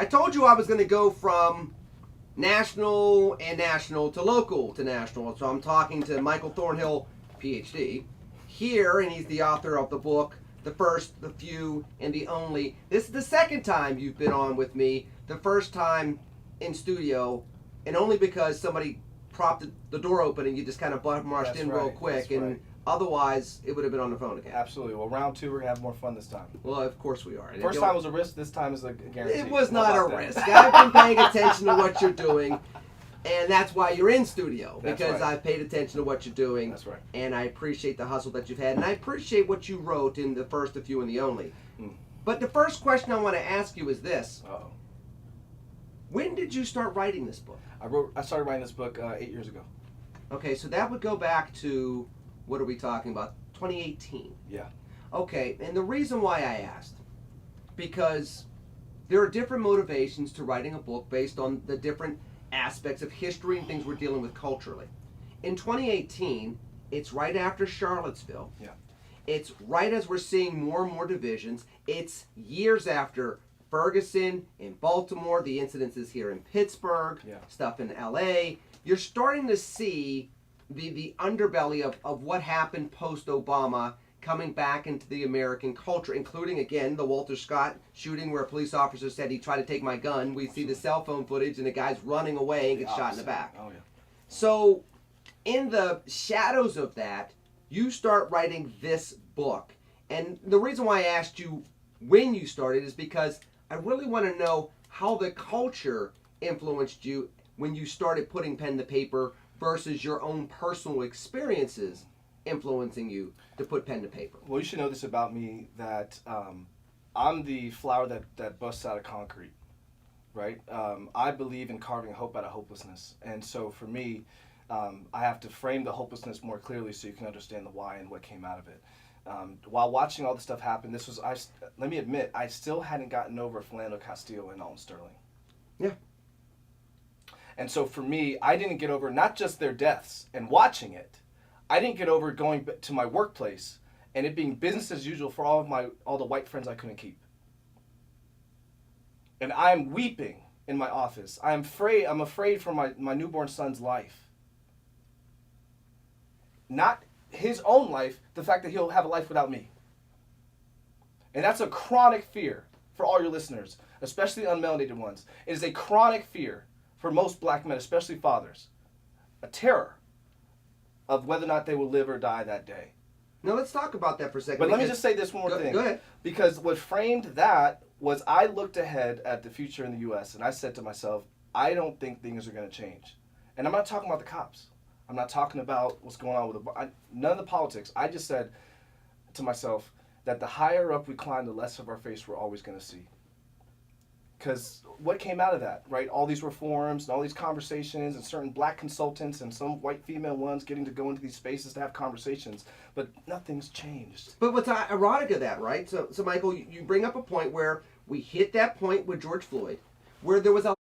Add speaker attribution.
Speaker 1: I told you I was going to go from national to local to national. So I'm talking to Michael Thornhill, PhD, here, and he's the author of the book, The First, The Few, and The Only. This is the second time you've been on with me. The first time in studio, and only because somebody propped the door open and you just kind of marched in real quick. And otherwise, it would have been on the phone again.
Speaker 2: Absolutely. Well, round two, we're going to have more fun this time.
Speaker 1: Well, of course we are.
Speaker 2: First time was a risk, this time is a guarantee.
Speaker 1: It was not a risk. I've been paying attention to what you're doing, and that's why you're in studio, because I've paid attention to what you're doing.
Speaker 2: That's right.
Speaker 1: And I appreciate the hustle that you've had, and I appreciate what you wrote in The First, The Few, and The Only. But the first question I want to ask you is this.
Speaker 2: Uh-oh.
Speaker 1: When did you start writing this book?
Speaker 2: I started writing this book 8 years ago.
Speaker 1: Okay, so that would go back to, what are we talking about, 2018?
Speaker 2: Yeah.
Speaker 1: Okay, and the reason why I asked, because there are different motivations to writing a book based on the different aspects of history and things we're dealing with culturally. In 2018, it's right after Charlottesville.
Speaker 2: Yeah.
Speaker 1: It's right as we're seeing more and more divisions. It's years after Ferguson in Baltimore, the incidences here in Pittsburgh, stuff in LA. You're starting to see the underbelly of what happened post-Obama coming back into the American culture, including, again, the Walter Scott shooting where a police officer said he tried to take my gun. We see the cell phone footage and the guy's running away and gets shot in the back.
Speaker 2: Oh, yeah.
Speaker 1: So in the shadows of that, you start writing this book. And the reason why I asked you when you started is because I really want to know how the culture influenced you when you started putting pen to paper versus your own personal experiences influencing you to put pen to paper.
Speaker 2: Well, you should know this about me, that I'm the flower that busts out of concrete, right? I believe in carving hope out of hopelessness. And so for me, I have to frame the hopelessness more clearly so you can understand the why and what came out of it. While watching all this stuff happen, let me admit, I still hadn't gotten over Philando Castile and Alton Sterling.
Speaker 1: Yeah.
Speaker 2: And so for me, I didn't get over not just their deaths and watching it. I didn't get over going to my workplace and it being business as usual for all the white friends I couldn't keep. And I'm weeping in my office. I'm afraid for my newborn son's life. Not his own life, the fact that he'll have a life without me. And that's a chronic fear for all your listeners, especially the unmelanated ones. It is a chronic fear for most black men, especially fathers. A terror of whether or not they will live or die that day.
Speaker 1: Now let's talk about that for a second.
Speaker 2: But let me just say this one more thing.
Speaker 1: Go ahead.
Speaker 2: Because what framed that was I looked ahead at the future in the U.S. and I said to myself, I don't think things are going to change. And I'm not talking about the cops. I'm not talking about what's going on with none of the politics. I just said to myself that the higher up we climb, the less of our face we're always going to see. Because what came out of that, right? All these reforms and all these conversations and certain black consultants and some white female ones getting to go into these spaces to have conversations, but nothing's changed.
Speaker 1: But what's ironic of that, right? So Michael, you bring up a point where we hit that point with George Floyd, where there was a